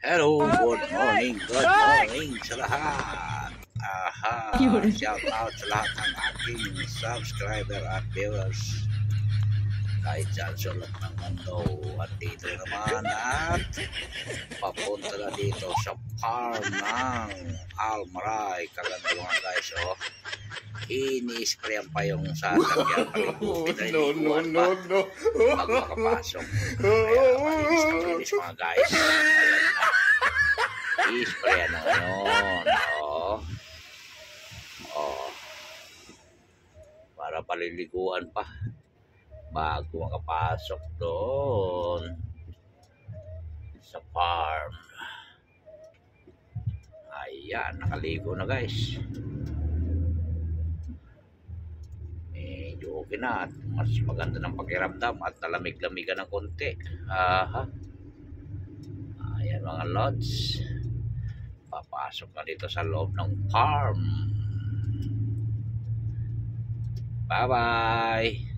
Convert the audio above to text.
Hello, good morning sa lahat. Shout out sa lahat ng aking subscriber at viewers. Kahit saan sulat ng mundo. At dito naman at papunta na dito sa farm ng Almaray. Kaganda mga guys, oh. Ini-sprayan pa yung sasakyan. No. Pag makapasok. Kaya malinis mga guys. I-sprayan na ngayon. Para paliliguan pa bago makapasok doon sa farm. Ayan, nakaligo na guys. Medyo okay na at mas maganda ng pakiramdam at nalamig-lamigan ng konti. Ayan mga lods, papasok na dito sa loob ng farm. Bye bye.